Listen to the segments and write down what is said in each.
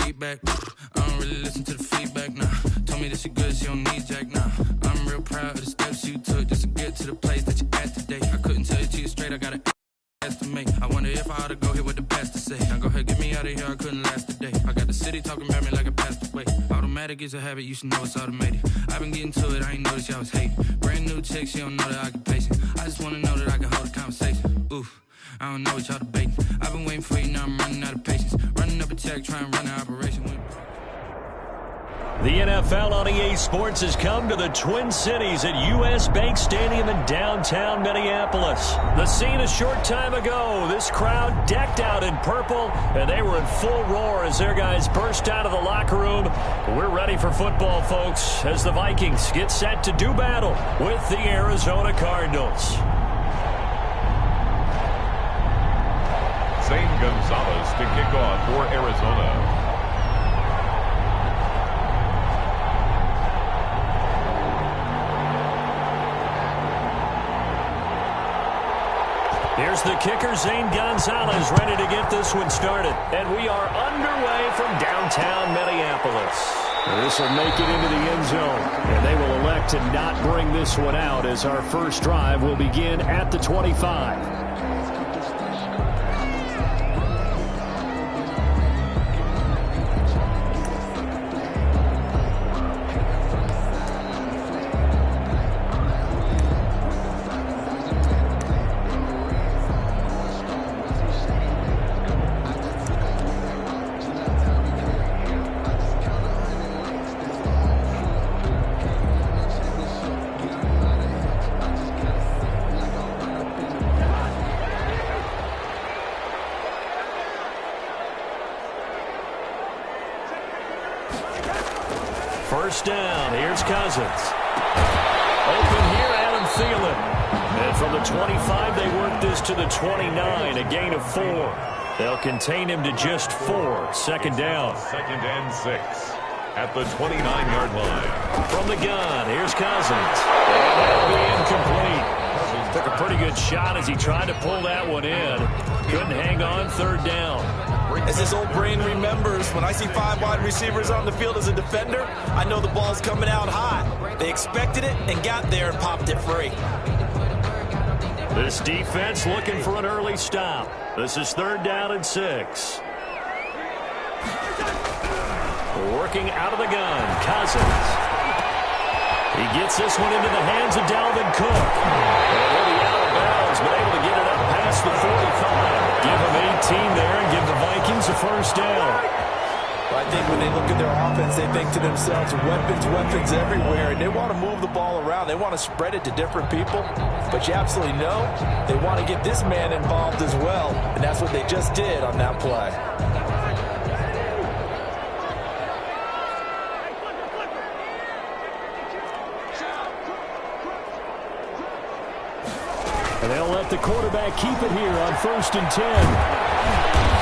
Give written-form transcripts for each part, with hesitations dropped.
feedback. I don't really listen to the feedback, nah. Told me that she good, she don't need Jack, nah. I'm real proud of the steps you took just to get to the place that you at today. I couldn't tell you to you straight, I got an estimate. I wonder if I ought to go here with the best to say. Now go ahead, get me out of here, I couldn't last a day. I got the city talking about me like a passed away. Automatic is a habit, you should know it's automated. I've been getting to it, I ain't noticed y'all was hating. Brand new chick, she don't know the occupation. I just wanna know that I can hold a conversation. Oof, I don't know what y'all debating. I've been waiting for you, now I'm running out of patience. Running up a check, trying to run an operation. The NFL on EA Sports has come to the Twin Cities at U.S. Bank Stadium in downtown Minneapolis. The scene a short time ago. This crowd decked out in purple, and they were in full roar as their guys burst out of the locker room. We're ready for football, folks, as the Vikings get set to do battle with the Arizona Cardinals. Zane Gonzalez to kick off for Arizona. Here's the kicker, Zane Gonzalez, ready to get this one started. And we are underway from downtown Minneapolis. This will make it into the end zone. And they will elect to not bring this one out as our first drive will begin at the 25. First down. Here's Cousins. Open here, Adam Thielen. And from the 25, they work this to the 29, a gain of 4. They'll contain him to just 4. Second down. Second and 6 at the 29-yard line. From the gun, here's Cousins. And that'll be incomplete. Took a pretty good shot as he tried to pull that one in. Couldn't hang on. Third down. As his old brain remembers, when I see 5 wide receivers on the field as a defender, I know the ball's coming out hot. They expected it and got there and popped it free. This defense looking for an early stop. This is third down and 6. Working out of the gun, Cousins. He gets this one into the hands of Dalvin Cook. And he'll be out of bounds, but able to get it up past the 45. Give him 18 there and give the Vikings a first down. I think when they look at their offense, they think to themselves, weapons everywhere, and they want to move the ball around. They want to spread it to different people, but you absolutely know they want to get this man involved as well, and that's what they just did on that play. And they'll let the quarterback keep it here on 1st and 10.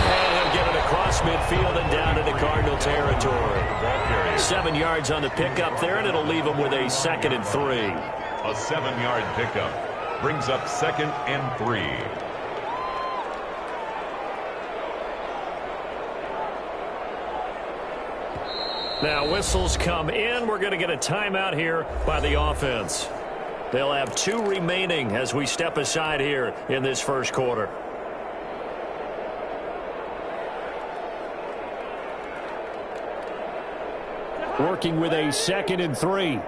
And he'll get it across midfield and down into Cardinal territory. 7 yards on the pickup there, and it'll leave him with a 2nd and 3. A 7-yard pickup brings up 2nd and 3. Now whistles come in. We're going to get a timeout here by the offense. They'll have 2 remaining as we step aside here in this first quarter. Working with a 2nd and 3.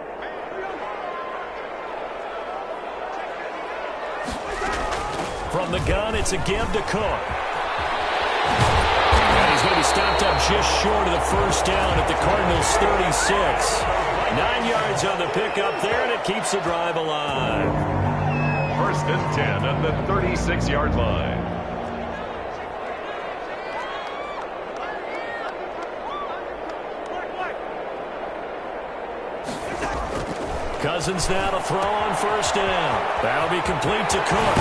From the gun, it's a give to Cook. And he's going to be stopped up just short of the first down at the Cardinals' 36. 9 yards on the pickup there, and it keeps the drive alive. 1st and 10 at the 36-yard line. Cousins now to throw on first down. That'll be complete to Cook.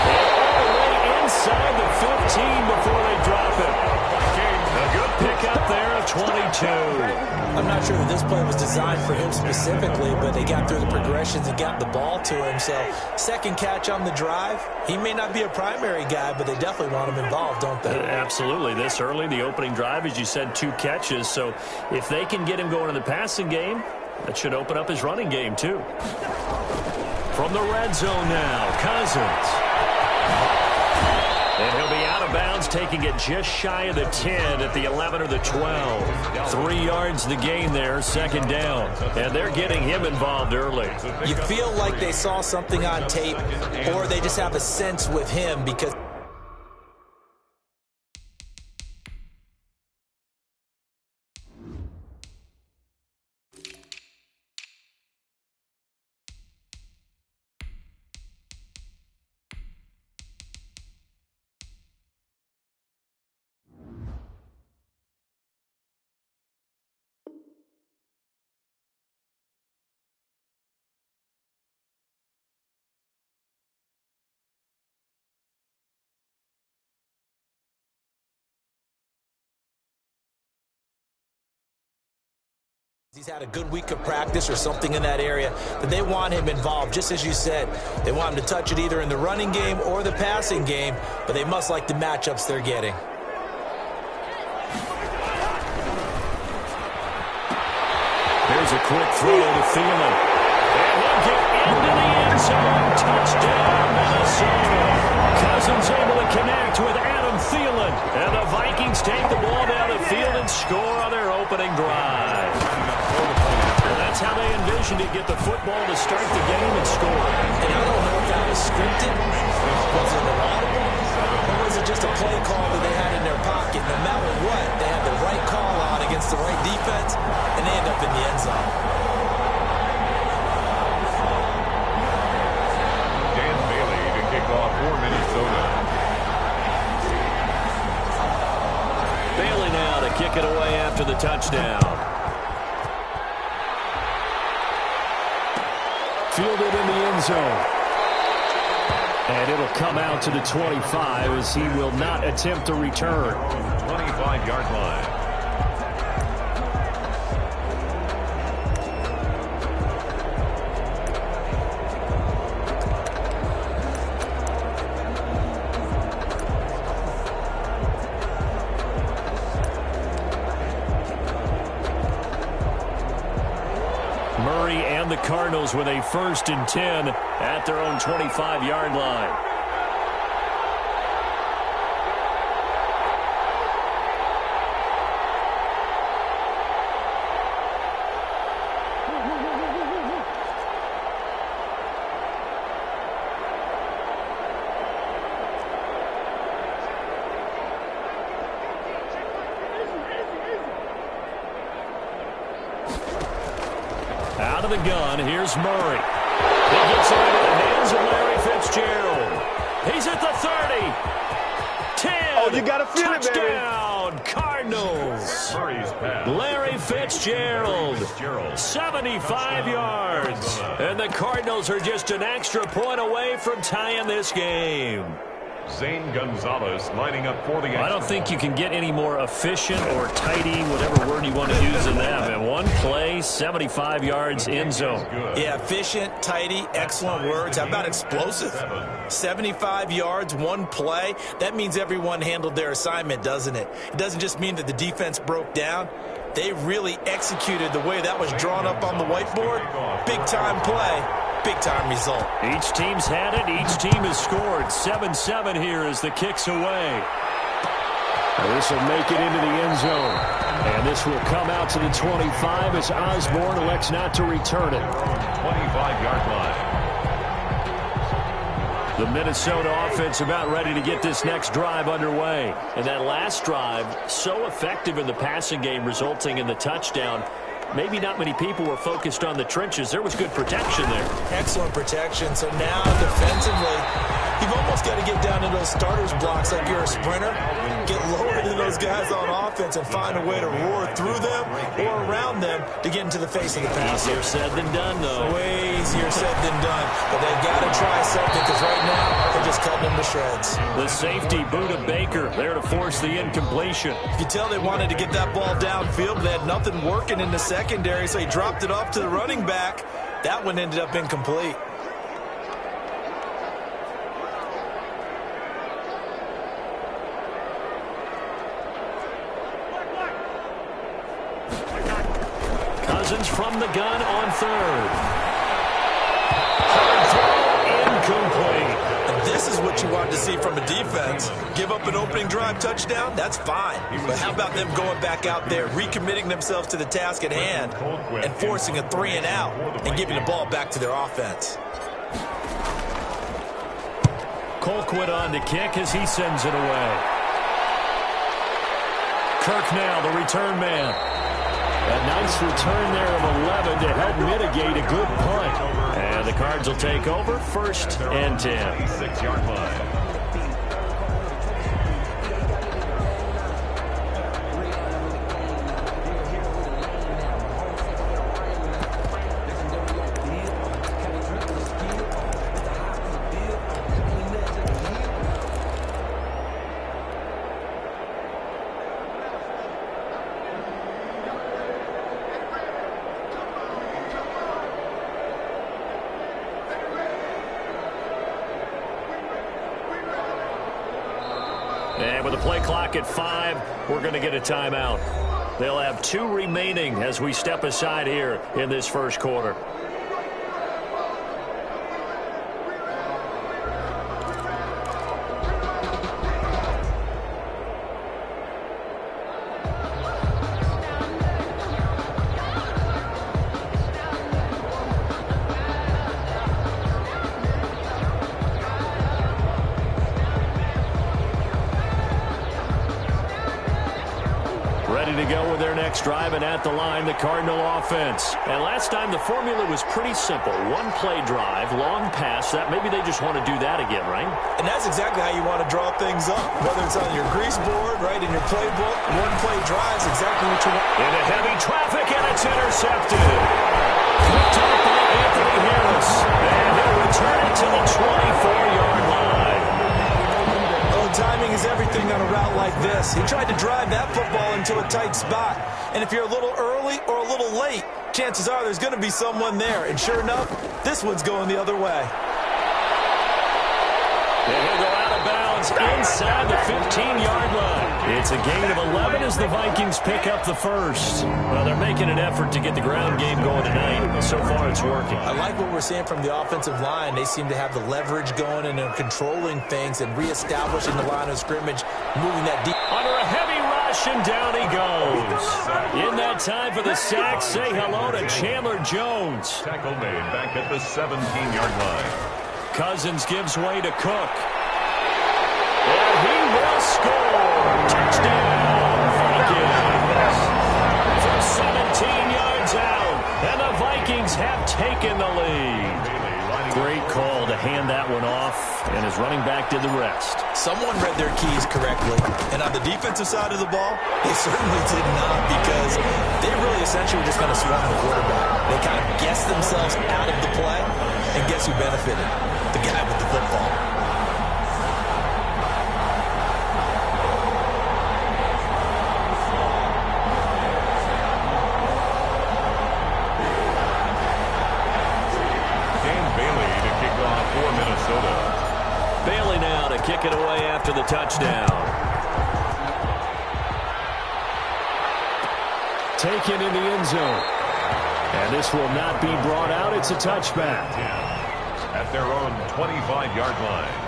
And all the way inside the 15 before they drop it. A good pickup there, a 22. 2. I'm not sure that this play was designed for him specifically, but they got through the progressions and got the ball to him. So second catch on the drive. He may not be a primary guy, but they definitely want him involved, don't they? Absolutely. This early, the opening drive, as you said, 2 catches. So if they can get him going in the passing game, that should open up his running game too. From the red zone now, Cousins. And he'll be out of bounds, taking it just shy of the 10 at the 11 or the 12. 3 yards the gain there, second down. And they're getting him involved early. You feel like they saw something on tape, or they just have a sense with him because he's had a good week of practice or something in that area, that they want him involved. Just as you said, they want him to touch it either in the running game or the passing game, but they must like the matchups they're getting. Here's a quick throw to Thielen. And he'll get into the end zone. Touchdown, Minnesota. Cousins able to connect with Adam Thielen. And the Vikings take the ball down the field and score on their opening drive. And that's how they envisioned it, get the football to start the game and score. And I don't know if that was scripted. Was it an audible? Or was it just a play call that they had in their pocket? No matter what, they had the right call on against the right defense, and they end up in the end zone. Dan Bailey to kick off for Minnesota. Bailey now to kick it away after the touchdown. Fielded in the end zone. And it'll come out to the 25 as he will not attempt to return. 25-yard line. Murray and the Cardinals with a 1st and 10 at their own 25-yard line. Out of the gun, here's Murray. He gets it into the hands of Larry Fitzgerald. He's at the 30. 10. Oh, you got to feel it, baby. Touchdown, Cardinals. Murray's pass. Larry Fitzgerald, 75 yards. And the Cardinals are just an extra point away from tying this game. Zane Gonzalez lining up for the extra. I don't think you can get any more efficient or tidy, whatever word you want to use in that. And one play, 75 yards, end zone. Yeah, efficient, tidy, excellent words. How about explosive? 75 yards, one play. That means everyone handled their assignment, doesn't it? It doesn't just mean that the defense broke down. They really executed the way that was drawn up on the whiteboard. Big-time play. Big-time result. Each team's had it. Each team has scored. 7-7 here as the kick's away. This will make it into the end zone. And this will come out to the 25 as Osborne elects not to return it. 25-yard line. The Minnesota offense about ready to get this next drive underway. And that last drive, so effective in the passing game, resulting in the touchdown. Maybe not many people were focused on the trenches. There was good protection there. Excellent protection. So now defensively, you've almost got to get down to those starters blocks like you're a sprinter. get lower than those guys on offense and find a way to roar through them or around them to get into the face of the passer. Easier said than done, though. Way easier said than done. But they got to try something because right now they're just cutting them to shreds. The safety, Buda Baker, there to force the incompletion. You could tell they wanted to get that ball downfield, but they had nothing working in the secondary, so he dropped it off to the running back. That one ended up incomplete. Cousins from the gun on third. Hard throw, incomplete. And this is what you want to see from a defense. Give up an opening drive touchdown, that's fine. But how about them going back out there, recommitting themselves to the task at hand, and forcing a 3 and out, and giving the ball back to their offense. Colquitt on to kick as he sends it away. Kirk now, the return man. A nice return there of 11 to help mitigate a good punt. And the Cards will take over, 1st and 10. 6-yard line. And with the play clock at 5, we're going to get a timeout. They'll have 2 remaining as we step aside here in this first quarter. Ready to go with their next drive, and at the line, the Cardinal offense. And last time, the formula was pretty simple. 1-play drive, long pass. That maybe they just want to do that again, right? And that's exactly how you want to draw things up. Whether it's on your grease board, right, in your playbook, 1-play drive is exactly what you want. Into heavy traffic, and it's intercepted. Picked up by Anthony Harris. And he'll return it to the 24-yard line. Timing is everything on a route like this. He tried to drive that football into a tight spot. And if you're a little early or a little late, chances are there's going to be someone there. And sure enough, this one's going the other way. And he'll go out of bounds inside the 15-yard line. It's a gain of 11 as the Vikings pick up the first. Well, they're making an effort to get the ground game going tonight. So far, it's working. I like what we're seeing from the offensive line. They seem to have the leverage going and they're controlling things and reestablishing the line of scrimmage, moving that deep. Under a heavy rush, and down he goes. In that time for the sack, say hello to Chandler Jones. Tackle made back at the 17-yard line. Cousins gives way to Cook. And he will score. Touchdown, Vikings. From 17 yards out, and the Vikings have taken the lead. Great call to hand that one off, and his running back did the rest. Someone read their keys correctly, and on the defensive side of the ball, they certainly did not, because they really essentially were just going to swarm the quarterback. They kind of guessed themselves out of the play, and guess who benefited? The guy with the football. Bailey now to kick it away after the touchdown. Taken in the end zone. And this will not be brought out. It's a touchback. At their own 25-yard line.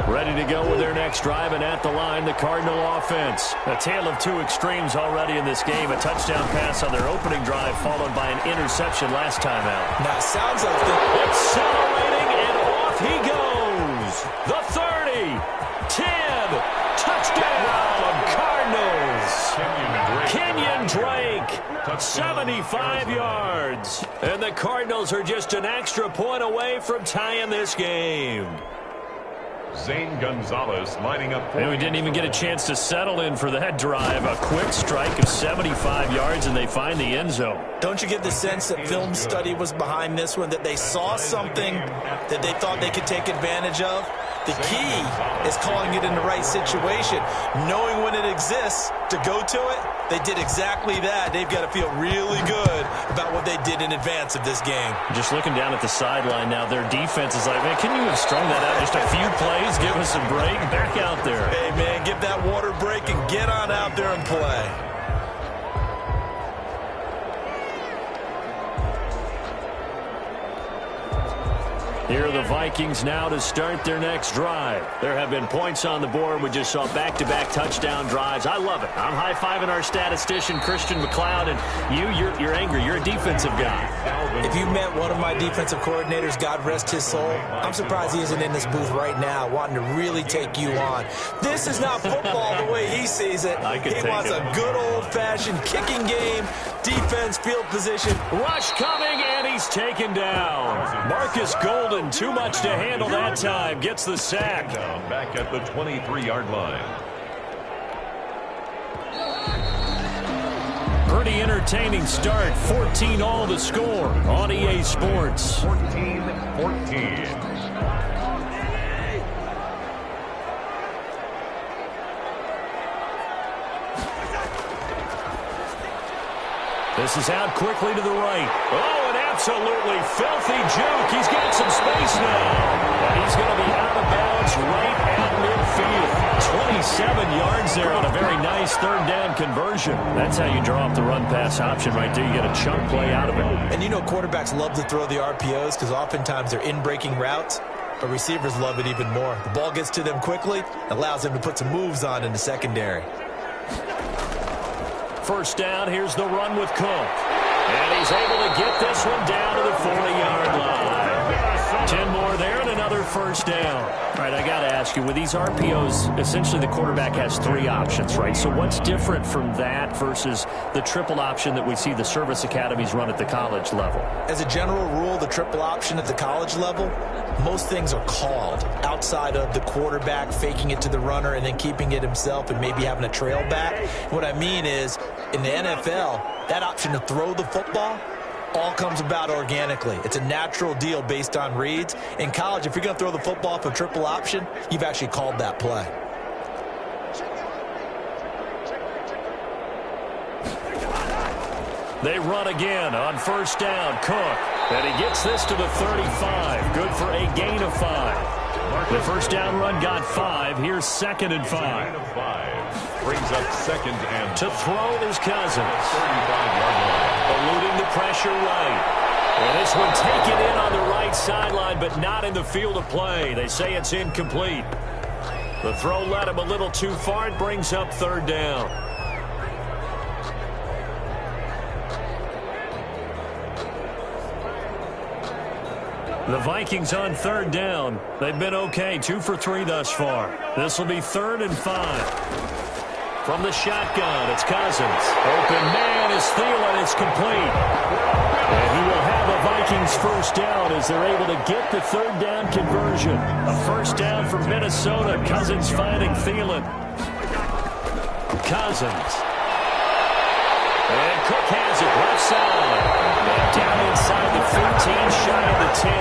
Ready to go with their next drive, and at the line, the Cardinal offense. A tale of 2 extremes already in this game. A touchdown pass on their opening drive, followed by an interception last time out. Now, it sounds like accelerating, and off he goes. The 30, 10, touchdown, Cardinals. Kenyon Drake, 75 yards. And the Cardinals are just an extra point away from tying this game. Zane Gonzalez lining up for And we didn't even get a chance to settle in for that drive. A quick strike of 75 yards, and they find the end zone. Don't you get the sense that film study was behind this one, that they saw something that they thought they could take advantage of? The key is calling it in the right situation, knowing when it exists to go to it. They did exactly that. They've got to feel really good about what they did in advance of this game. Just looking down at the sideline now, their defense is like, man, can you have strung that out just a few plays? Give us a break. Back out there. Hey, man, give that water break and get on out there and play. Here are the Vikings now to start their next drive. There have been points on the board. We just saw back-to-back touchdown drives. I love it. I'm high-fiving our statistician, Christian McLeod, and you're angry. You're a defensive guy. If you met one of my defensive coordinators, God rest his soul, I'm surprised he isn't in this booth right now wanting to really take you on. This is not football the way he sees it. He wants a good old-fashioned kicking game, defense, field position. Rush coming, and he's taken down. Marcus Golden, too much to handle that time, gets the sack. Back at the 23-yard line. Pretty entertaining start. 14 all the score on EA Sports. 14-14. This is out quickly to the right. Oh, an absolutely filthy juke. He's got some space now. And he's going to be out of bounds right at midfield. 27 yards there on a very nice third down conversion. That's how you draw up the run-pass option right there. You get a chunk play out of it. And you know quarterbacks love to throw the RPOs because oftentimes they're in-breaking routes, but receivers love it even more. The ball gets to them quickly, allows them to put some moves on in the secondary. First down, here's the run with Cook. And he's able to get this one down to the 40-yard line. 10 more there and another first down. All right, I got to ask you, with these RPOs, essentially the quarterback has three options, right? So what's different from that versus the triple option that we see the service academies run at the college level? As a general rule, the triple option at the college level, most things are called outside of the quarterback faking it to the runner and then keeping it himself and maybe having a trail back. What I mean is, in the NFL, that option to throw the football all comes about organically. It's a natural deal based on reads. In college, if you're going to throw the football for triple option, you've actually called that play. They run again on first down. Cook. And he gets this to the 35. Good for a gain of 5. The first down run got 5. Here's 2nd and 5. Brings up 2nd and to throw is Cousins. 35-yard line. Eluding the pressure right. And this one taken in on the right sideline, but not in the field of play. They say it's incomplete. The throw led him a little too far. It brings up 3rd down. The Vikings on 3rd down. They've been okay, 2 for 3 thus far. This will be 3rd and 5. From the shotgun, it's Cousins. Open man is Thielen. It's complete. And he will have a Vikings first down as they're able to get the 3rd down conversion. A first down for Minnesota. Cousins finding Thielen. Cousins. And Cook has it left side. And down inside the 15, shy of the 10.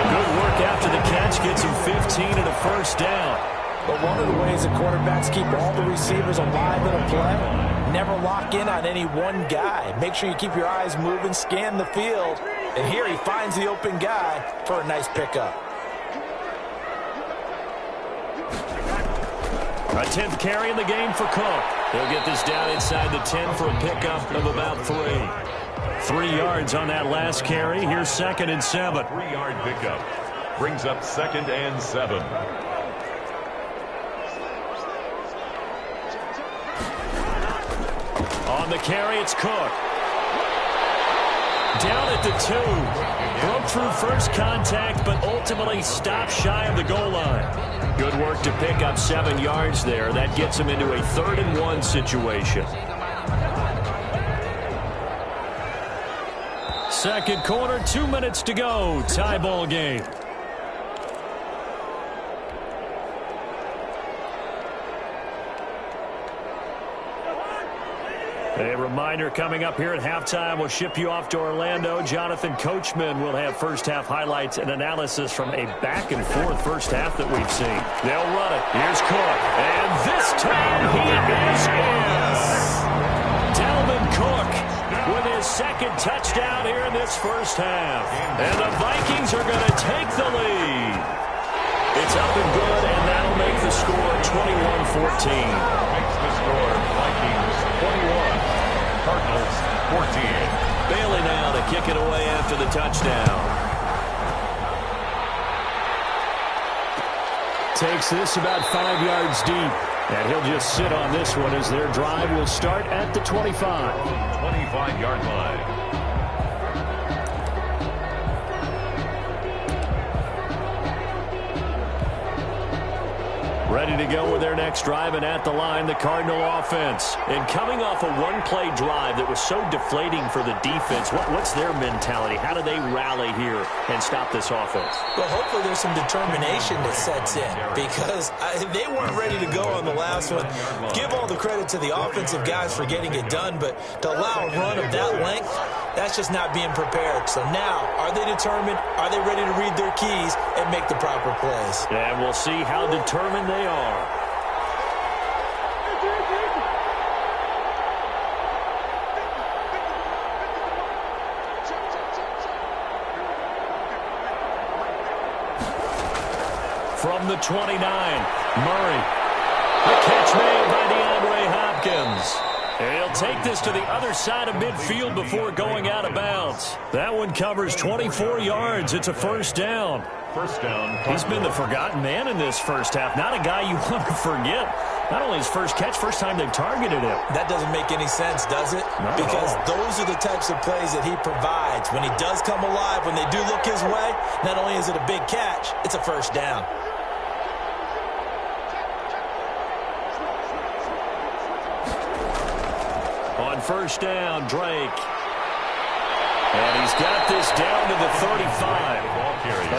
Good work after the catch. Gets him 15 and a first down. But one of the ways that quarterbacks keep all the receivers alive in a play, never lock in on any one guy. Make sure you keep your eyes moving, scan the field. And here he finds the open guy for a nice pickup. A 10th carry in the game for Cook. He'll get this down inside the 10 for a pickup of about 3. 3 yards on that last carry. Here's 2nd and 7. 3-yard pickup. Brings up 2nd and 7. On the carry, it's Cook. Down at the 2. Broke through first contact, but ultimately stopped shy of the goal line. Good work to pick up 7 yards there. That gets him into a 3rd and 1 situation. Second quarter, 2 minutes to go. Tie ball game. A reminder coming up here at halftime. We'll ship you off to Orlando. Jonathan Coachman will have first-half highlights and analysis from a back-and-forth first half that we've seen. They'll run it. Here's Cook. And this time he is in. Dalvin Cook with his second touchdown here in this first half. And the Vikings are going to take the lead. It's up and good, and that'll make the score 21-14. Makes the score Vikings 21. Cardinals 14. Bailey now to kick it away after the touchdown. Takes this about 5 yards deep. And he'll just sit on this one as their drive will start at the 25. 25-yard line. Ready to go with their next drive, and at the line, the Cardinal offense. And coming off a one-play drive that was so deflating for the defense, what's their mentality? How do they rally here and stop this offense? Well, hopefully there's some determination that sets in because they weren't ready to go on the last one. Give all the credit to the offensive guys for getting it done, but to allow a run of that length, that's just not being prepared. So now, are they determined? Are they ready to read their keys and make the proper plays? And we'll see how determined they are. From the 29, Murray. The catch made by DeAndre Hopkins. And he'll take this to the other side of midfield before going out of bounds. That one covers 24 yards. It's a first down. First down. He's been the forgotten man in this first half. Not a guy you want to forget. Not only his first catch, first time they've targeted him. That doesn't make any sense, does it? Not because at all. those are the types of plays that he provides. When he does come alive, when they do look his way, not only is it a big catch, it's a first down. On first down, Drake. And he's got this down to the 35.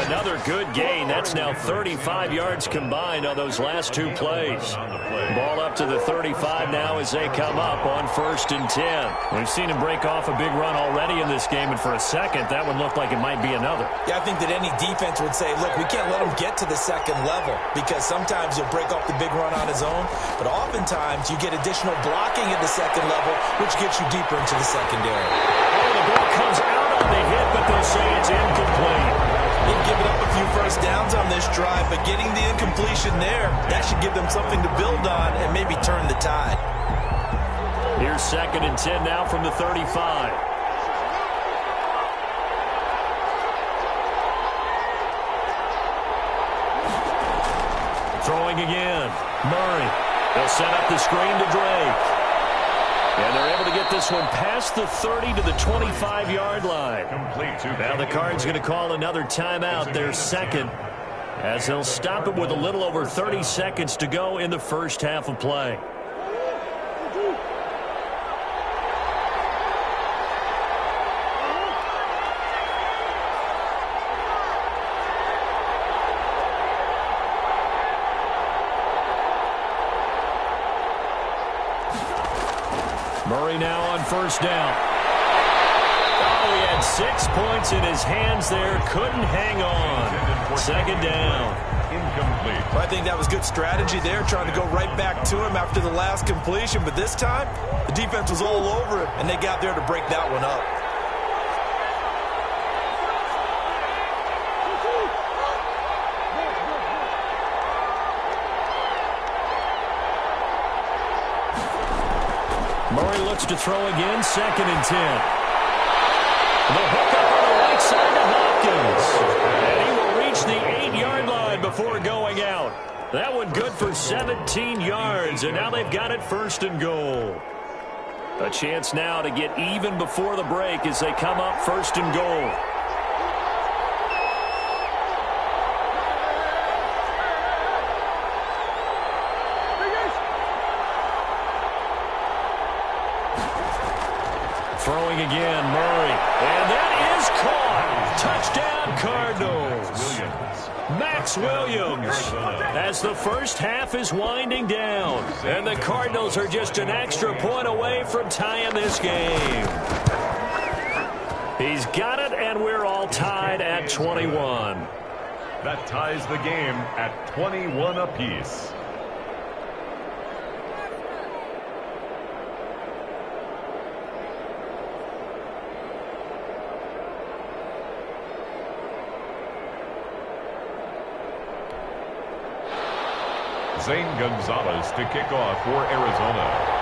Another good gain. That's now 35 yards combined on those last two plays. Ball up to the 35 now as they come up on 1st and 10. We've seen him break off a big run already in this game, and for a second, that one looked like it might be another. Yeah, I think that any defense would say, look, we can't let him get to the second level because sometimes he'll break off the big run on his own, but oftentimes you get additional blocking at the second level, which gets you deeper into the secondary. Oh, the ball comes out on the hit, but they'll say it's incomplete. They've given up a few first downs on this drive, but getting the incompletion there, that should give them something to build on and maybe turn the tide. Here's 2nd and 10 now from the 35. Throwing again. Murray. They'll set up the screen to Drake. And they're able to get this one past the 30 to the 25-yard line. Now the Cards going to call another timeout, their second, as they'll stop it with a little over 30 seconds to go in the first half of play. Murray now on first down. Oh, he had 6 points in his hands there. Couldn't hang on. Second down. Incomplete. Well, I think that was good strategy there, trying to go right back to him after the last completion. But this time, the defense was all over him, and they got there to break that one up. Murray looks to throw again, 2nd and 10. The hook up on the right side to Hopkins. And he will reach the 8-yard line before going out. That one good for 17 yards, and now they've got it 1st and goal. A chance now to get even before the break as they come up 1st and goal. Throwing again, Murray. And that is Touchdown, Cardinals. Max Williams, as the first half is winding down. And the Cardinals are just an extra point away from tying this game. He's got it, and we're all tied at 21. That ties the game at 21 apiece. Zane Gonzalez to kick off for Arizona.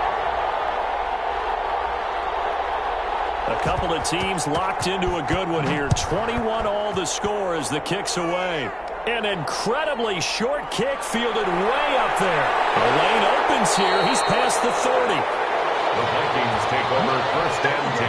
A couple of teams locked into a good one here. 21 all the score as the kick's away. An incredibly short kick fielded way up there. The lane opens here. He's past the 30. The Vikings take over first and 10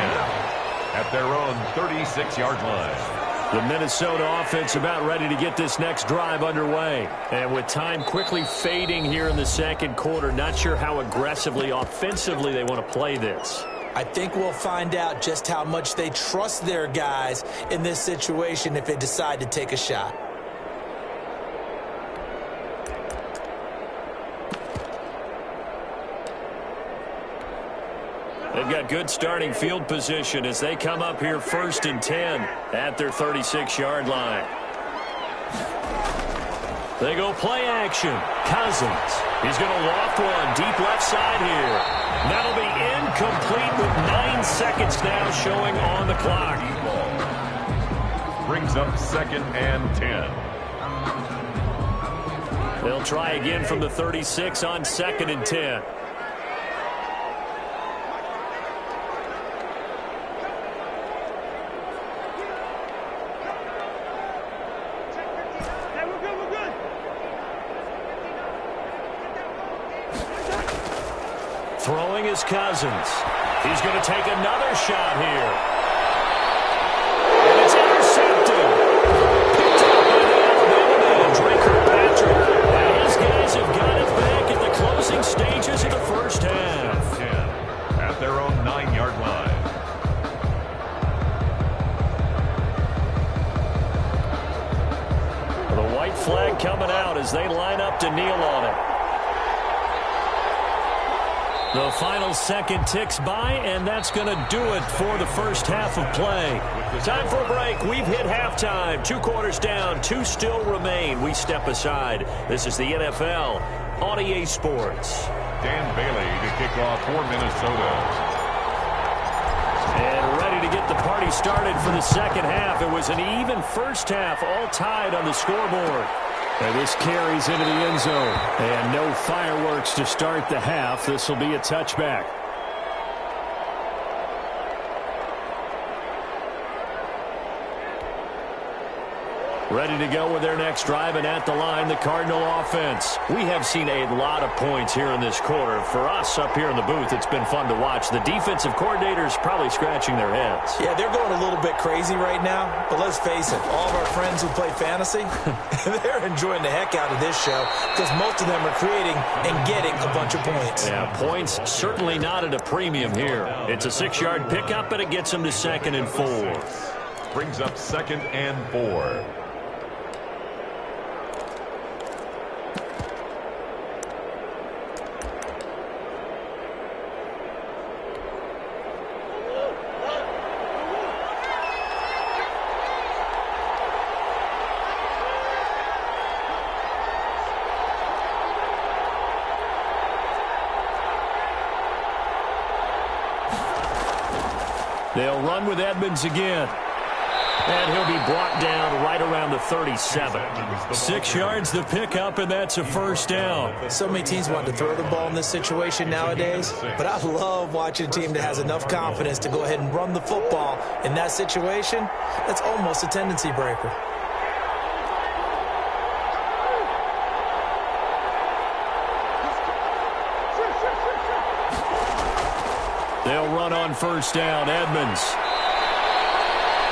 at their own 36-yard line. The Minnesota offense about ready to get this next drive underway. And with time quickly fading here in the second quarter, not sure how aggressively, offensively they want to play this. I think we'll find out just how much they trust their guys in this situation if they decide to take a shot. They've got good starting field position as they come up here first and 10 at their 36-yard line. They go play action. Cousins. He's going to loft one deep left side here. That'll be incomplete with 9 seconds now showing on the clock. Brings up second and 10. They'll try again from the 36 on second and 10. Throwing is Cousins. He's going to take another shot here. And it's intercepted. Picked up by the Alabama man, Drake Kirkpatrick. And his guys have got it back in the closing stages of the first half. 10 at their own 9-yard line. The white flag coming out as they line up to kneel on it. The final second ticks by, and that's going to do it for the first half of play. Time for a break. We've hit halftime. 2 quarters down, 2 still remain. We step aside. This is the NFL on EA Sports. Dan Bailey to kick off for Minnesota. And ready to get the party started for the second half. It was an even first half, all tied on the scoreboard. And this carries into the end zone. And no fireworks to start the half. This will be a touchback. Ready to go with their next drive, and at the line, the Cardinal offense. We have seen a lot of points here in this quarter. For us up here in the booth, it's been fun to watch. The defensive coordinators probably scratching their heads. Yeah, they're going a little bit crazy right now, but let's face it, all of our friends who play fantasy, they're enjoying the heck out of this show because most of them are creating and getting a bunch of points. Yeah, points certainly not at a premium here. It's a 6-yard pickup, and it gets them to second and 4. Brings up second and 4. They'll run with Edmonds again. And he'll be brought down right around the 37. 6 yards the pickup, and that's a first down. So many teams want to throw the ball in this situation nowadays, but I love watching a team that has enough confidence to go ahead and run the football in that situation. That's almost a tendency breaker. They'll run on first down. Edmonds.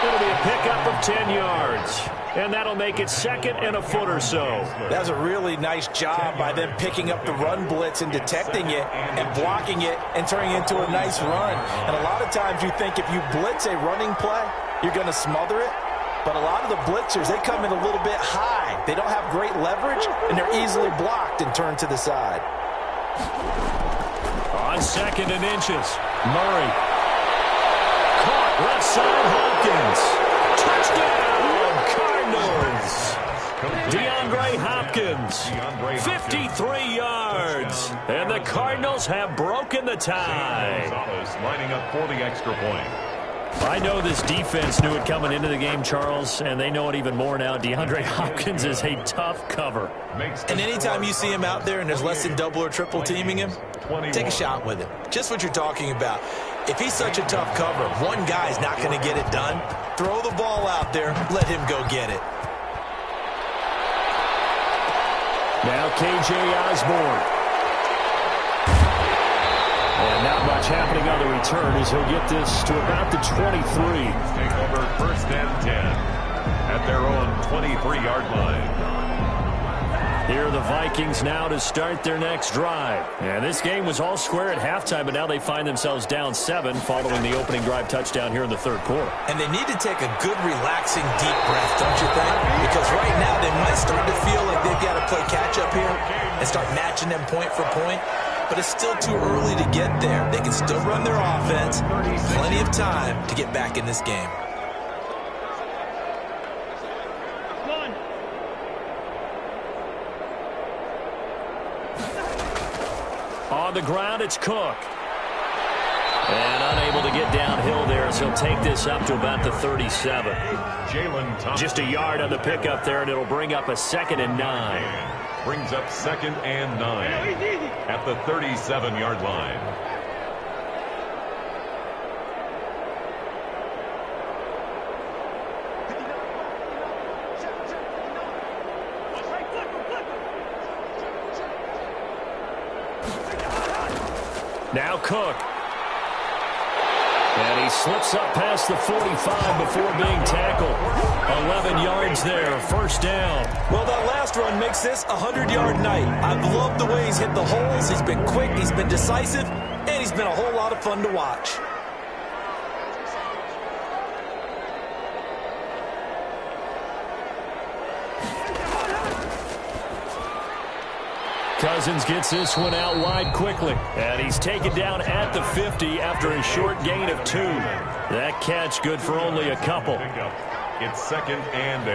It'll be a pickup of 10 yards. And that'll make it second and a foot or so. That was a really nice job by them picking up the run blitz and detecting it and blocking it and turning it into a nice run. And a lot of times you think if you blitz a running play, you're going to smother it. But a lot of the blitzers, they come in a little bit high. They don't have great leverage, and they're easily blocked and turned to the side. On 2nd and inches, Murray. Caught left side, Hopkins. Touchdown, Cardinals. DeAndre Hopkins, 53 yards. And the Cardinals have broken the tie. Lining up for the extra point. I know this defense knew it coming into the game, Charles, and they know it even more now. DeAndre Hopkins is a tough cover. And anytime you see him out there and there's less than double or triple teaming him, take a shot with him. Just what you're talking about. If he's such a tough cover, one guy's not going to get it done. Throw the ball out there. Let him go get it. Now K.J. Osborne. And not much happening on the return as he'll get this to about the 23. Take over 1st and 10 at their own 23-yard line. Here are the Vikings now to start their next drive. And this game was all square at halftime, but now they find themselves down 7 following the opening drive touchdown here in the 3rd quarter. And they need to take a good, relaxing, deep breath, don't you think? Because right now they might start to feel like they've got to play catch-up here and start matching them point for point. But it's still too early to get there. They can still run their offense. Plenty of time to get back in this game. On the ground, it's Cook. And unable to get downhill there as he'll take this up to about the 37. Just a yard on the pickup there, and it'll bring up a 2nd and 9. Brings up 2nd and 9 at the 37-yard line. Now Cook. And he slips up past the 45 before being tackled. 11 yards there, 1st down. Well, that last run makes this a 100-yard night. I've loved the way he's hit the holes. He's been quick, he's been decisive, and he's been a whole lot of fun to watch. Cousins gets this one out wide quickly. And he's taken down at the 50 after a short gain of 2. That catch good for only a couple. It's 2nd and 8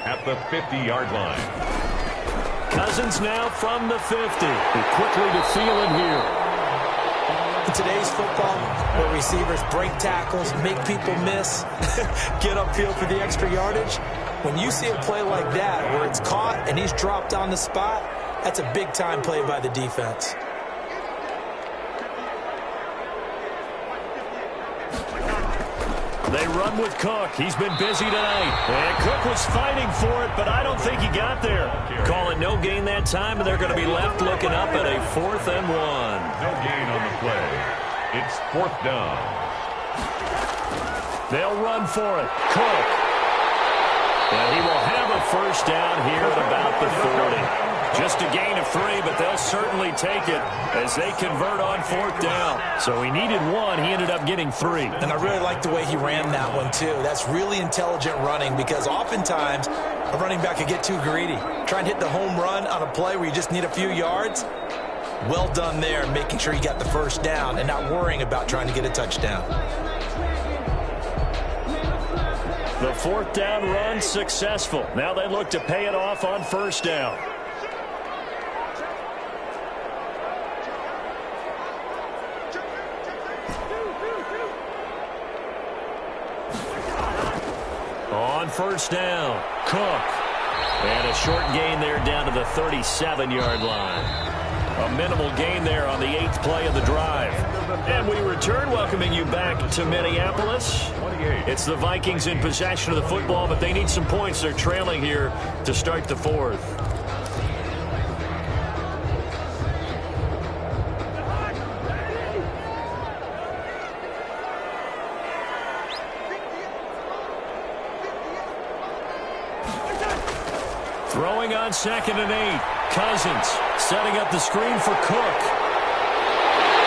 at the 50-yard line. Cousins now from the 50. Quickly to Thielen here. In today's football, where receivers break tackles, make people miss, get upfield for the extra yardage, when you see a play like that where it's caught and he's dropped on the spot, that's a big-time play by the defense. They run with Cook. He's been busy tonight. And Cook was fighting for it, but I don't think he got there. Call it no gain that time, and they're going to be left looking up at a 4th and 1. No gain on the play. It's 4th down. They'll run for it. Cook. And he will have a 1st down here at about the 40. Just a gain of 3, but they'll certainly take it as they convert on 4th down. So he needed 1. He ended up getting 3. And I really like the way he ran that one, too. That's really intelligent running because oftentimes a running back can get too greedy. Try and hit the home run on a play where you just need a few yards. Well done there, making sure you got the 1st down and not worrying about trying to get a touchdown. The 4th down run successful. Now they look to pay it off on 1st down. On 1st down, Cook. And a short gain there down to the 37-yard line. A minimal gain there on the 8th play of the drive. And we return, welcoming you back to Minneapolis. It's the Vikings in possession of the football, but they need some points. They're trailing here to start the 4th. Throwing on 2nd and 8. Cousins setting up the screen for Cook.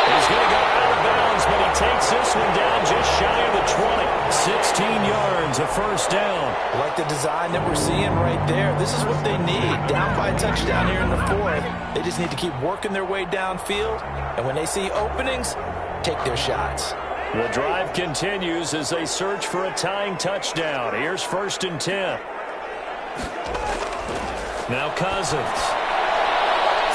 He's going to go out of bounds, but he takes this one down just shy of the 20. 16 yards, a first down. Like the design that we're seeing right there. This is what they need. Down by a touchdown here in the fourth. They just need to keep working their way downfield. And when they see openings, take their shots. The drive continues as they search for a tying touchdown. Here's 1st and 10. Now Cousins.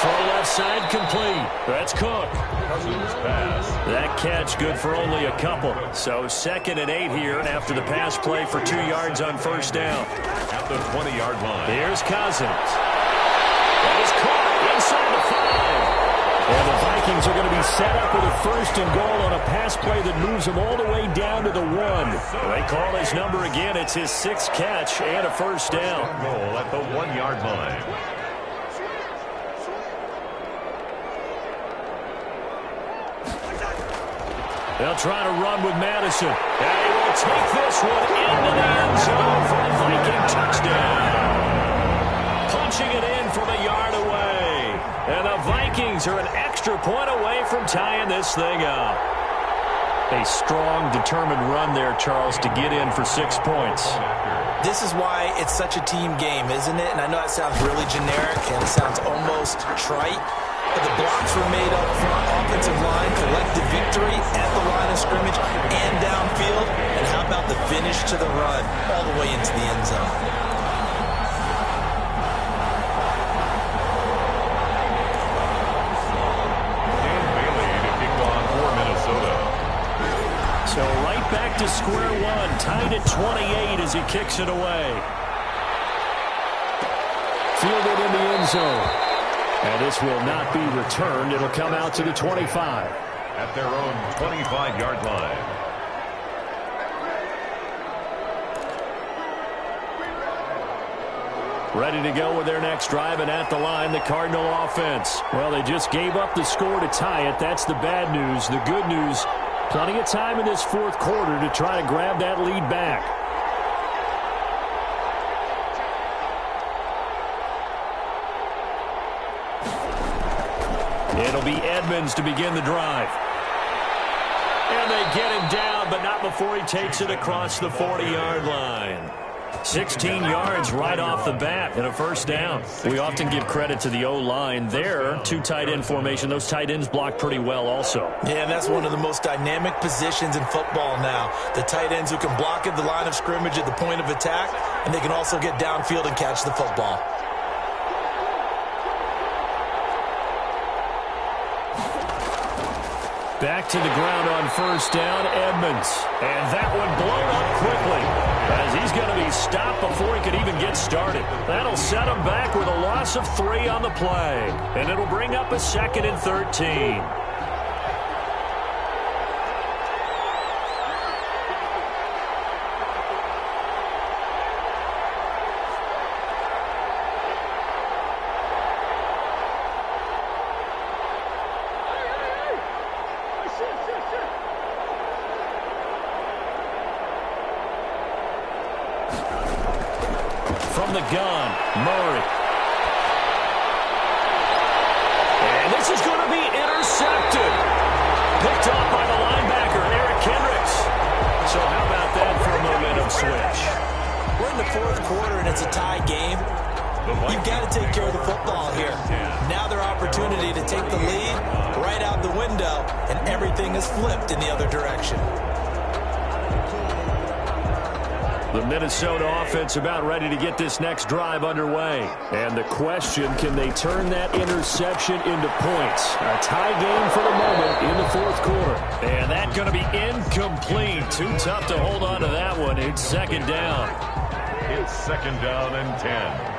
Throw left side complete. That's Cook. Cousins pass. That catch good for only a couple. So 2nd and 8 here after the pass play for 2 yards on first down. At the 20-yard line. Here's Cousins. That is caught inside the 5. And the Vikings are going to be set up with a 1st and goal on a pass play that moves them all the way down to the 1. They call his number again. It's his 6th catch and a first down. Goal at the 1-yard line. They'll try to run with Madison. And he will take this one into the end zone for a Viking touchdown. Punching it in from a yard away. And the Vikings are an extra point away from tying this thing up. A strong, determined run there, Charles, to get in for 6 points. This is why it's such a team game, isn't it? And I know that sounds really generic and it sounds almost trite. But the blocks were made up front, offensive line, collective victory at the line of scrimmage and downfield. And how about the finish to the run all the way into the end zone? Dan Bailey to kick on for Minnesota. So right back to square one, tied at 28 as he kicks it away. Fielded in the end zone. And this will not be returned. It'll come out to the 25. At their own 25-yard line. Ready to go with their next drive, and at the line, the Cardinal offense. Well, they just gave up the score to tie it. That's the bad news. The good news, plenty of time in this 4th quarter to try to grab that lead back. It'll be Edmonds to begin the drive. And they get him down, but not before he takes it across the 40-yard line. 16 yards right off the bat and a first down. We often give credit to the O-line there. 2 tight end formation. Those tight ends block pretty well also. Yeah, and that's one of the most dynamic positions in football now. The tight ends who can block at the line of scrimmage at the point of attack, and they can also get downfield and catch the football. Back to the ground on first down, Edmonds. And that one blown up quickly as he's going to be stopped before he could even get started. That'll set him back with a loss of 3 on the play. And it'll bring up a 2nd and 13. From the gun, Murray. And this is going to be intercepted. Picked off by the linebacker, Eric Kendricks. So how about that for a momentum switch? We're in the 4th quarter and it's a tie game. You've got to take care of the football here. Now their opportunity to take the lead right out the window, and everything is flipped in the other direction. The Minnesota offense about ready to get this next drive underway. And the question, can they turn that interception into points? A tie game for the moment in the 4th quarter. And that's going to be incomplete. Too tough to hold on to that one. It's 2nd down. It's 2nd down and 10.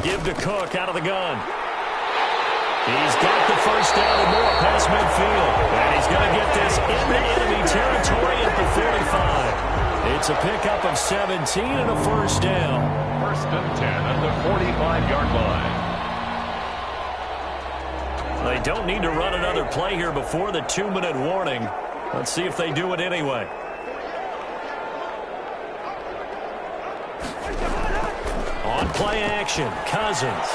Give to Cook out of the gun. He's got the first down and more past midfield. And he's going to get this into enemy territory at the 45. It's a pickup of 17 and a first down. 1st and 10 at the 45-yard line. They don't need to run another play here before the 2-minute warning. Let's see if they do it anyway. play action. Cousins.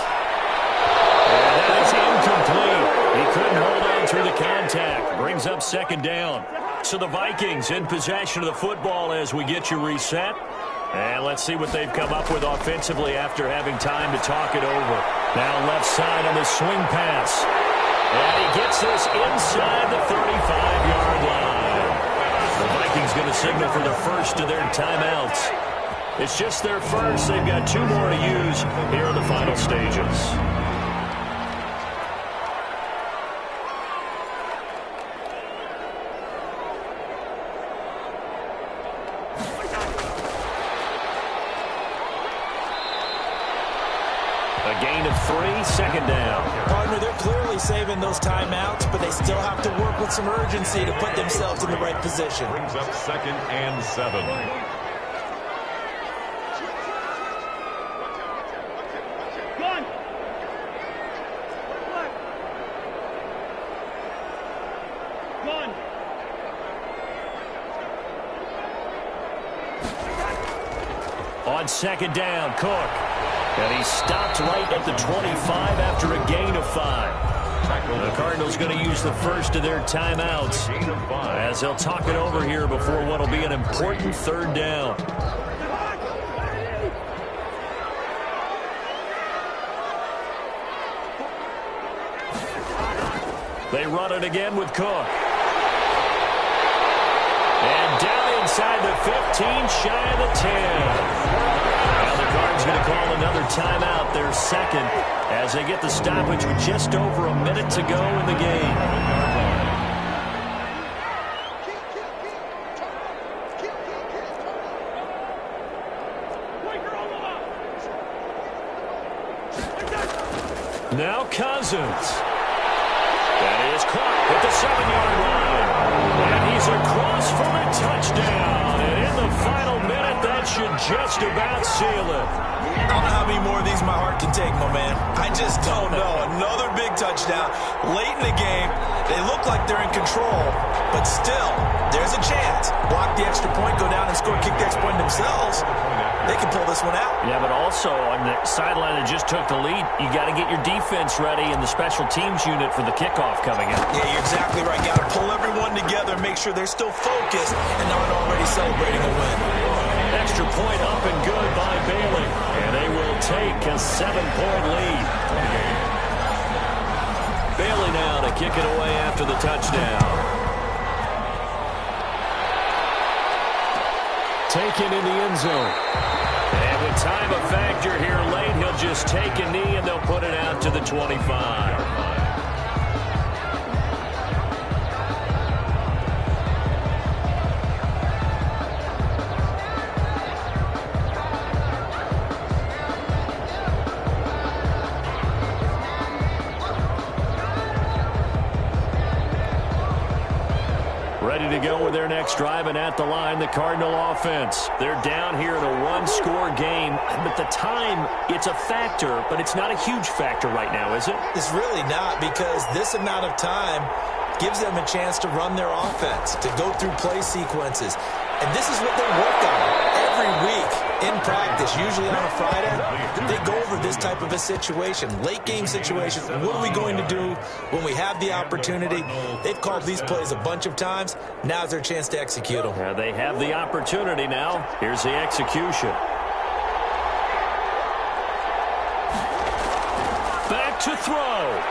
And that is incomplete. He couldn't hold on through the contact. Brings up second down. So the Vikings in possession of the football as we get you reset. And let's see what they've come up with offensively after having time to talk it over. Now left side on the swing pass. And he gets this inside the 35-yard line. The Vikings going to signal for the first of their timeouts. It's just their first. They've got 2 more to use here in the final stages. A gain of 3, second down. Partner, they're clearly saving those timeouts, but they still have to work with some urgency to put themselves in the right position. Brings up 2nd and 7. On second down, Cook. And he stopped right at the 25 after a gain of 5. The Cardinals going to use the first of their timeouts as they'll talk it over here before what will be an important third down. They run it again with Cook. And down inside the 15, shy of the 10. Now the Cards going to call another timeout, their second, as they get the stoppage with just over a minute to go in the game. Now Cousins. That is caught at the 7-yard line. And he's across for a touchdown. And in the final minute, that should just about seal it. I don't know how many more of these my heart can take, my man. I just don't know. Another big touchdown. Late in the game, they look like they're in control, but still, there's a chance. Block the extra point, go down and score, kick the extra point themselves. They can pull this one out. Yeah, but also on the sideline that just took the lead, you got to get your defense ready and the special teams unit for the kickoff coming up. Yeah, you're exactly right. Got to pull everyone together, make sure they're still focused and not already celebrating a win. Extra point up and good by Bailey. And they will take a 7-point lead. Bailey now to kick it away after the touchdown. Taken in the end zone. And with time a factor here late, he'll just take a knee and they'll put it out to the 25. Ready to go with their next drive, and at the line, the Cardinal offense. They're down here in a one-score game, but the time, it's a factor, but it's not a huge factor right now, is it? It's really not, because this amount of time gives them a chance to run their offense, to go through play sequences. And this is what they work on every week in practice, usually on a Friday. They go over this type of a situation, late game situation. What are we going to do when we have the opportunity? They've called these plays a bunch of times. Now's their chance to execute them. Yeah, they have the opportunity now. Here's the execution. Back to throw.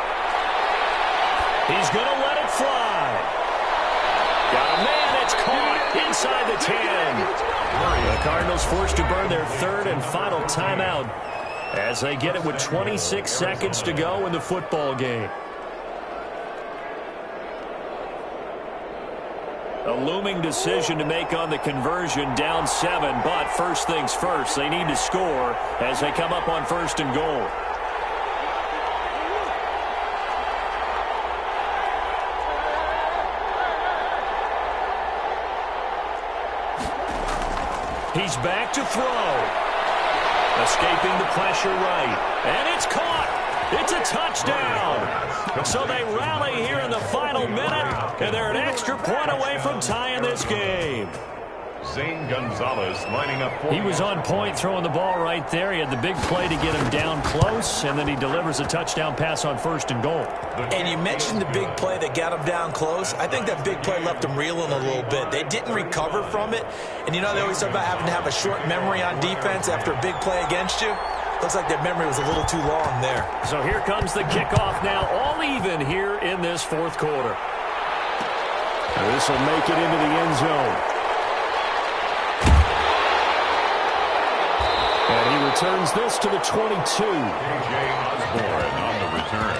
He's going to let it fly. Got a man, it's caught inside the 10. The Cardinals forced to burn their third and final timeout as they get it with 26 seconds to go in the football game. A looming decision to make on the conversion, down 7, but first things first, they need to score as they come up on first and goal. He's back to throw. Escaping the pressure right. And it's caught. It's a touchdown. So they rally here in the final minute, and they're an extra point away from tying this game. Zane Gonzalez lining up for He was on point throwing the ball right there. He had the big play to get him down close, and then he delivers a touchdown pass on 1st and goal. And you mentioned the big play that got him down close. I think that big play left him reeling a little bit. They didn't recover from it. And you know they always talk about having to have a short memory on defense after a big play against you. Looks like their memory was a little too long there. So here comes the kickoff now, all even here in this 4th quarter. This will make it into the end zone. And he returns this to the 22. A.J. Osborne on the return.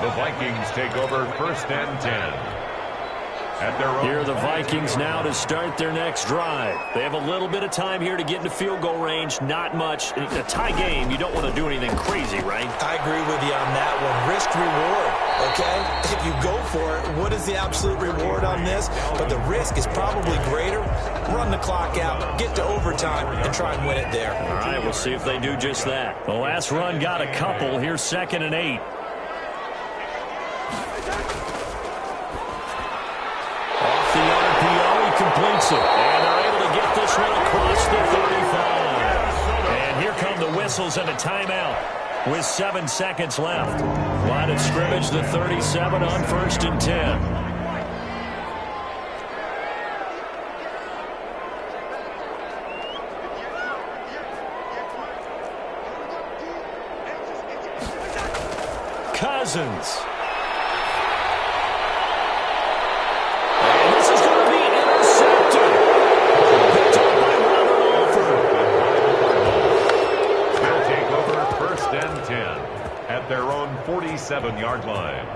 The Vikings take over 1st and 10. At their own. Here are the Vikings now to start their next drive. They have a little bit of time here to get into field goal range. Not much. In a tie game, you don't want to do anything crazy, right? I agree with you on that one. Risk-reward, okay? If you go for it, what is the absolute reward on this? But the risk is probably greater. Run the clock out, get to overtime, and try and win it there. All right, we'll see if they do just that. The last run got a couple. Here's 2nd and 8. Off the RPO, he completes it. And they're able to get this one across the 35. And here come the whistles and a timeout with 7 seconds left. Line of scrimmage, the 37 on 1st and 10. Cousins. And this is going to be intercepted. Picked up by Robert Alford. They'll take over 1st and 10 at their own 47-yard line.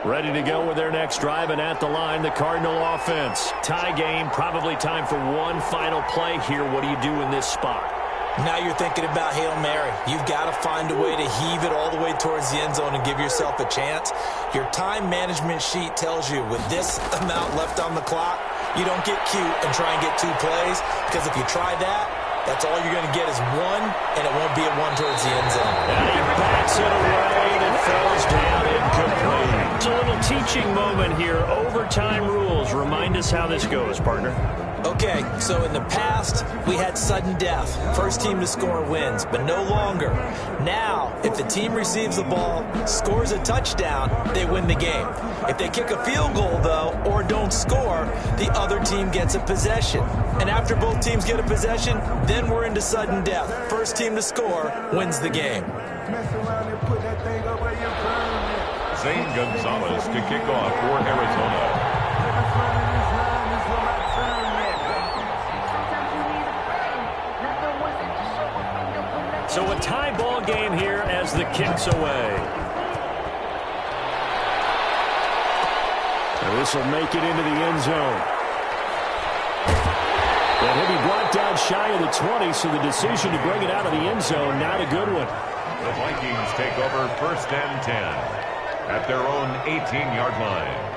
Ready to go with their next drive, and at the line, the Cardinal offense. Tie game, probably time for one final play here. What do you do in this spot? Now you're thinking about Hail Mary. You've got to find a way to heave it all the way towards the end zone and give yourself a chance. Your time management sheet tells you with this amount left on the clock, you don't get cute and try and get 2 plays, because if you try that, that's all you're going to get is one, and it won't be a one towards the end zone. And he backs it away, and it falls down incomplete. It's a little teaching moment here. Overtime rules. Remind us how this goes, partner. Okay, so in the past, we had sudden death. First team to score wins, but no longer. Now, if the team receives the ball, scores a touchdown, they win the game. If they kick a field goal, though, or don't score, the other team gets a possession. And after both teams get a possession, then we're into sudden death. First team to score wins the game. Zane Gonzalez to kick off for Arizona. So a tie ball game here as the kick's away. And this will make it into the end zone. And he'll be brought down shy of the 20, so the decision to bring it out of the end zone, not a good one. The Vikings take over 1st and 10 at their own 18-yard line.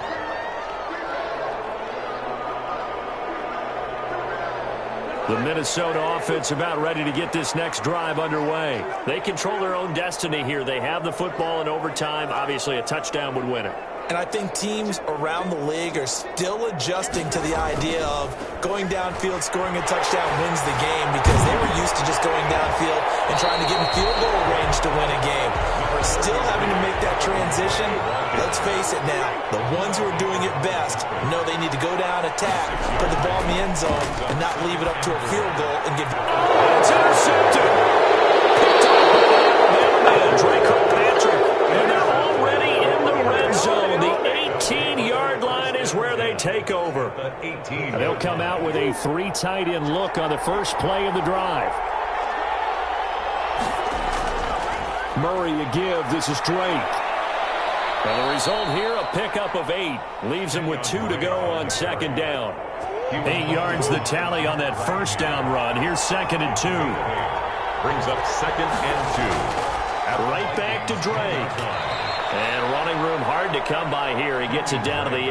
The Minnesota offense about ready to get this next drive underway. They control their own destiny here. They have the football in overtime. Obviously, a touchdown would win it. And I think teams around the league are still adjusting to the idea of going downfield, scoring a touchdown wins the game, because they were used to just going downfield and trying to get in field goal range to win a game. We're still having to make that transition. Let's face it now, the ones who are doing it best know they need to go down, attack, put the ball in the end zone, and not leave it up to a field goal and give. It's intercepted. Picked up by the Alabama man, Drake Kirkpatrick. And they're already in the red zone. The 18-yard line is where they take over. And they'll come out with a 3 tight end look on the first play of the drive. Murray a give. This is Drake. And the result here, a pickup of 8. Leaves him with 2 to go on 2nd down. 8 yards the tally on that first down run. Here's 2nd and 2. Brings up 2nd and 2. Right back to Drake. And running room hard to come by here. He gets it down to the 8.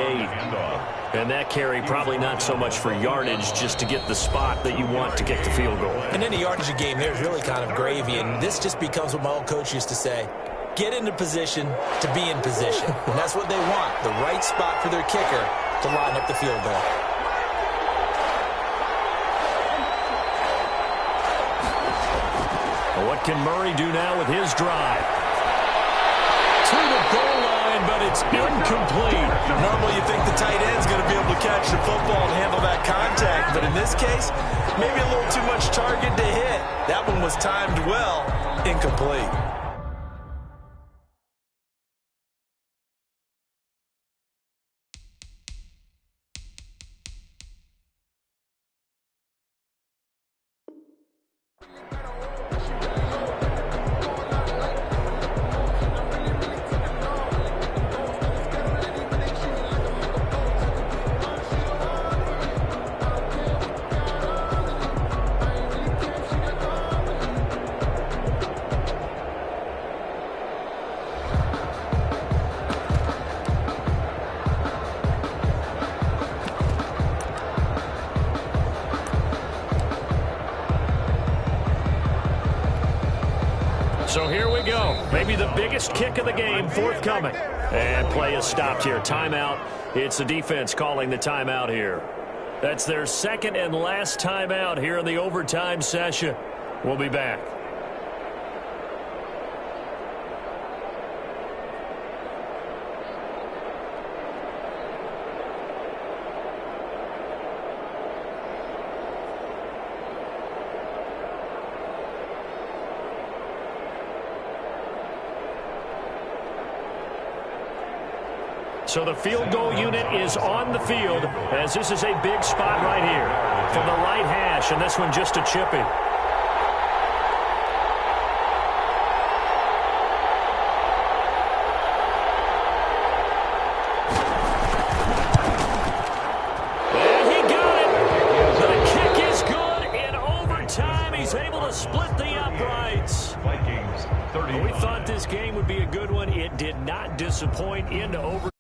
And that carry probably not so much for yardage, just to get the spot that you want to kick the field goal. And in the yardage game, there's really kind of gravy, and this just becomes what my old coach used to say. Get into position to be in position. And that's what they want, the right spot for their kicker to line up the field goal. What can Murray do now with his drive? To the goal line, but it's incomplete. Normally you think the tight end's going to be able to catch the football and handle that contact, but in this case, maybe a little too much target to hit. That one was timed well, incomplete. So here we go. Maybe the biggest kick of the game forthcoming. And play is stopped here. Timeout. It's the defense calling the timeout here. That's their second and last timeout here in the overtime session. We'll be back. So the field goal unit is on the field, as this is a big spot right here from the right hash, and this one just a chippy. And he got it. The kick is good in overtime. He's able to split the uprights. Vikings 30. We thought this game would be a good one. It did not disappoint into overtime.